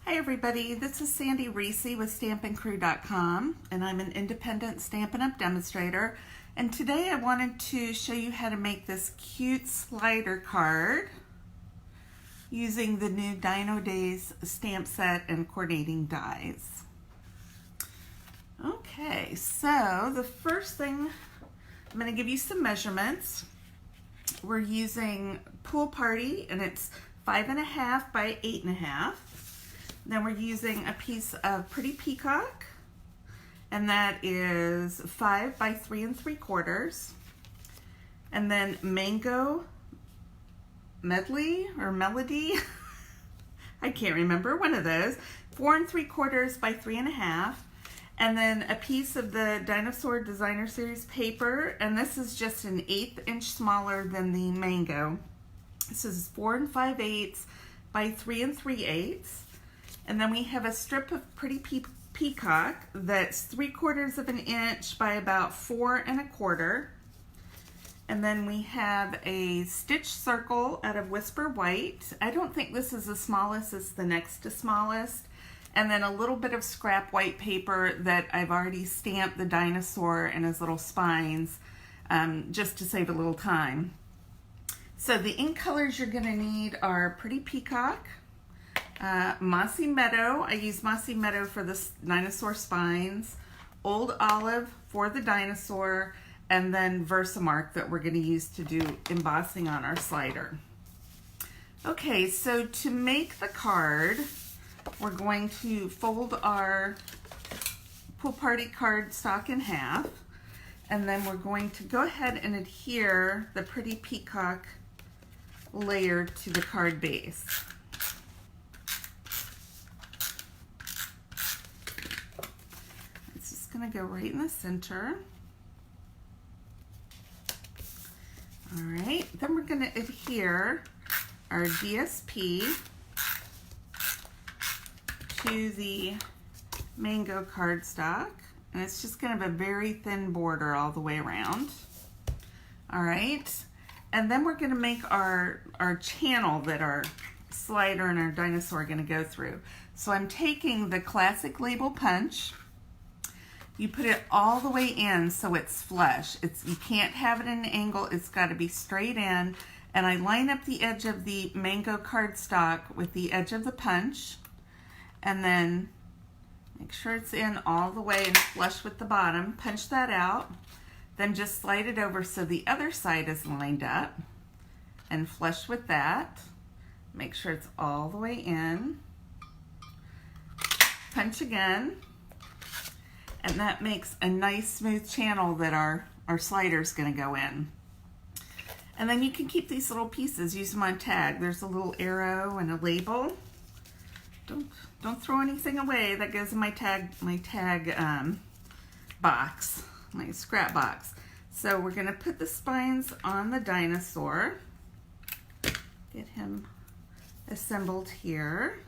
Hi everybody, this is Sandy Reese with StampinCrew.com, and I'm an independent Stampin' Up! Demonstrator. And today I wanted to show you how to make this cute slider card using the new Dino Days stamp set and coordinating dies. Okay, so the first thing, I'm going to give you some measurements. We're using Pool Party, and it's 5.5 by 8.5. Then we're using a piece of Pretty Peacock, and that is 5 by 3 3/4. And then Mango Medley or Melody, I can't remember, one of those, 4 3/4 by 3.5. And then a piece of the Dinosaur Designer Series paper, and this is just an 1/8 inch smaller than the Mango. This is 4 5/8 by 3 3/8. And then we have a strip of Pretty Peacock that's 3/4 inch by about 4 1/4. And then we have a stitch circle out of Whisper White. I don't think this is the smallest, it's the next to smallest. And then a little bit of scrap white paper that I've already stamped the dinosaur and his little spines, just to save a little time. So the ink colors you're gonna need are Pretty Peacock, Mossy Meadow. I use Mossy Meadow for the dinosaur spines, Old Olive for the dinosaur, and then Versamark that we're going to use to do embossing on our slider. Okay, so to make the card, we're going to fold our Pool Party cardstock in half, and then we're going to go ahead and adhere the Pretty Peacock layer to the card base. Going to go right in the center. All right, then we're going to adhere our DSP to the Mango cardstock, and it's just going to have a very thin border all the way around. All right, and then we're going to make our channel that our slider and our dinosaur are going to go through. So I'm taking the classic label punch. You put it all the way in so it's flush. You can't have it at an angle, it's got to be straight in. And I line up the edge of the Mango cardstock with the edge of the punch, and then make sure it's in all the way and flush with the bottom. Punch that out, then just slide it over so the other side is lined up and flush with that. Make sure it's all the way in. Punch again. And that makes a nice smooth channel that our slider is going to go in. And then you can keep these little pieces, use them on tag. There's a little arrow and a label. Don't throw anything away that goes in my tag box, my scrap box. So we're going to put the spines on the dinosaur. Get him assembled here.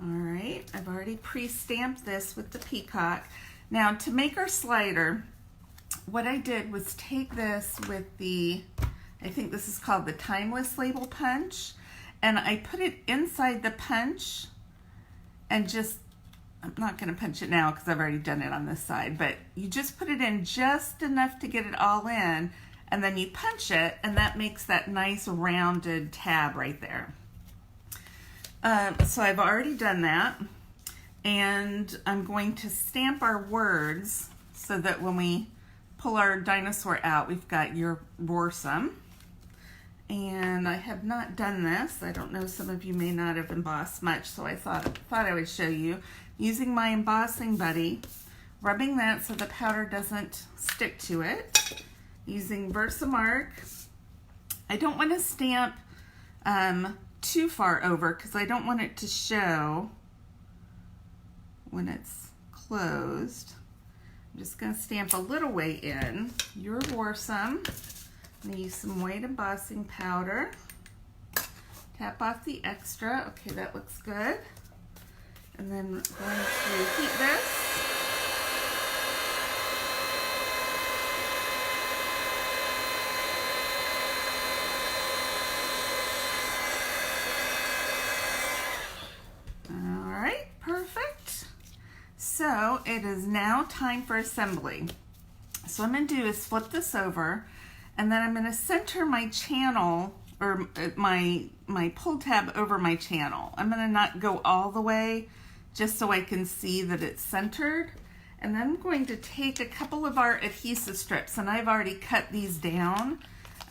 All right, I've already pre-stamped this with the peacock. Now to make our slider, what I did was take this with the, I think this is called the Timeless Label Punch, and I put it inside the punch and just, I'm not gonna punch it now because I've already done it on this side, but you just put it in just enough to get it all in, and then you punch it, and that makes that nice rounded tab right there. So I've already done that, and I'm going to stamp our words so that when we pull our dinosaur out, we've got "You're Roarsome." And I have not done this. I don't know, some of you may not have embossed much, so I thought I would show you. Using my embossing buddy, rubbing that so the powder doesn't stick to it. Using Versamark. I don't want to stamp too far over because I don't want it to show when it's closed. I'm just going to stamp a little way in. "You're Roarsome." I'm going to use some white embossing powder. Tap off the extra. Okay, that looks good. And then we're going to heat this. So it is now time for assembly. So what I'm going to do is flip this over, and then I'm going to center my channel, or my pull tab over my channel. I'm going to not go all the way, just so I can see that it's centered. And then I'm going to take a couple of our adhesive strips, and I've already cut these down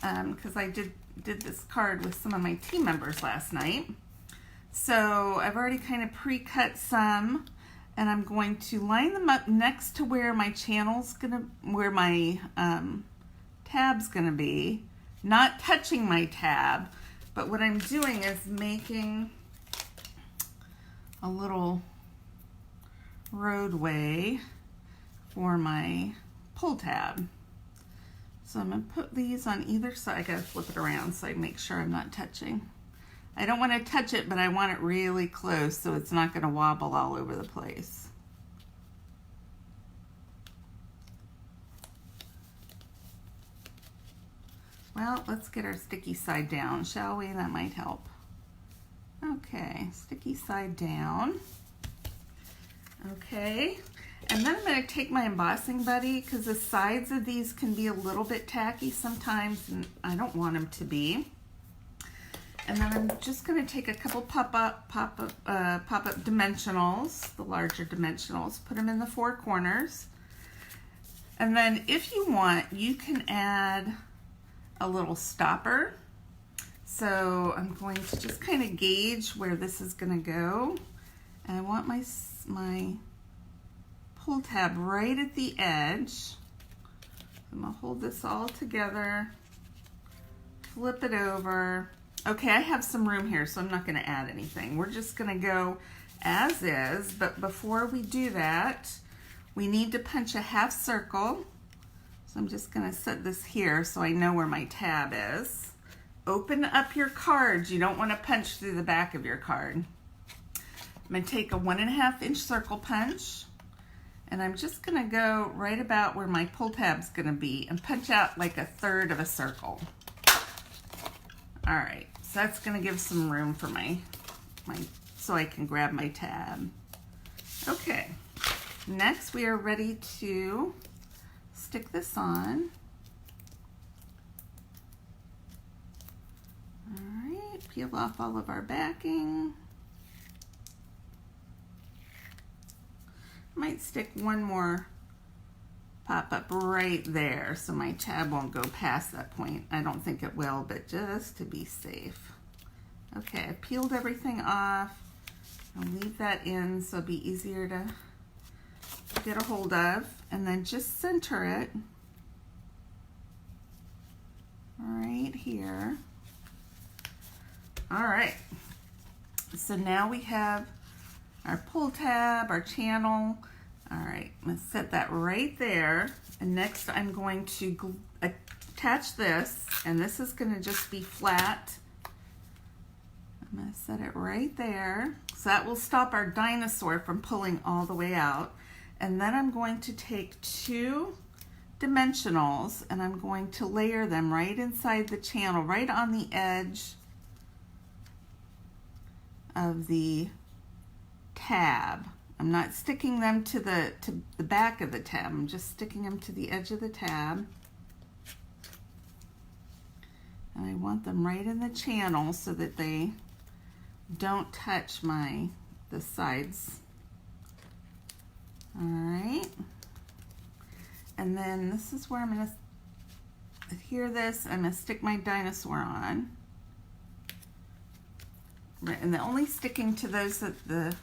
because I did this card with some of my team members last night. So I've already kind of pre-cut some, and I'm going to line them up next to where my where my tab's gonna be, not touching my tab, but what I'm doing is making a little roadway for my pull tab. So I'm gonna put these on either side. I gotta flip it around so I make sure I'm not touching. I don't want to touch it, but I want it really close so it's not going to wobble all over the place. Well, let's get our sticky side down, shall we? That might help. Okay, sticky side down. Okay, and then I'm going to take my embossing buddy, because the sides of these can be a little bit tacky sometimes, and I don't want them to be. And then I'm just going to take a couple pop-up dimensionals, the larger dimensionals, put them in the four corners. And then if you want, you can add a little stopper. So I'm going to just kind of gauge where this is going to go. And I want my pull tab right at the edge. I'm going to hold this all together, flip it over. Okay, I have some room here, so I'm not going to add anything. We're just going to go as is, but before we do that, we need to punch a half circle. So I'm just going to set this here so I know where my tab is. Open up your cards. You don't want to punch through the back of your card. I'm going to take a 1.5 inch circle punch, and I'm just going to go right about where my pull tab's going to be and punch out like 1/3 of a circle. All right, so that's going to give some room for so I can grab my tab. Okay, next we are ready to stick this on. All right, peel off all of our backing. Might stick one more pop-up right there so my tab won't go past that point. I don't think it will, but just to be safe. Okay, I peeled everything off. I'll leave that in so it'll be easier to get a hold of, and then just center it right here. All right, so now we have our pull tab, our channel. All right, let's set that right there. And next I'm going to attach this, and this is going to just be flat. I'm going to set it right there. So that will stop our dinosaur from pulling all the way out. And then I'm going to take 2 dimensionals, and I'm going to layer them right inside the channel, right on the edge of the tab. I'm not sticking them to the back of the tab. I'm just sticking them to the edge of the tab. And I want them right in the channel so that they don't touch the sides. All right. And then this is where I'm going to adhere this. I'm going to stick my dinosaur on. Right, and they're only sticking to those that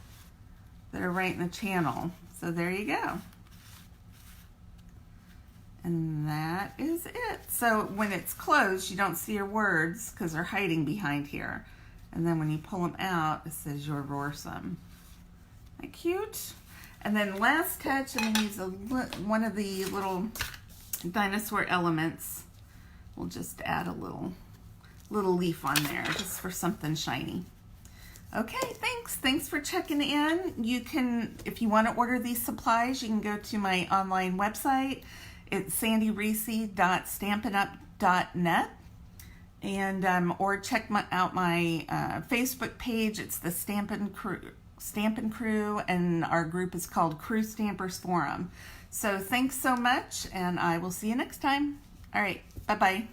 are right in the channel. So there you go. And that is it. So when it's closed, you don't see your words because they're hiding behind here. And then when you pull them out, it says you're roarsome. Isn't that cute? And then last touch, I'm going to use one of the little dinosaur elements. We'll just add a little leaf on there just for something shiny. Okay, thanks for checking in. You can, if you want to order these supplies, you can go to my online website. It's sandyrisi.stampinup.net, and or check out my Facebook page. It's the Stampin' Crew, Stampin' Crew, and our group is called Crew Stampers Forum. So thanks so much, and I will see you next time. All right, bye-bye.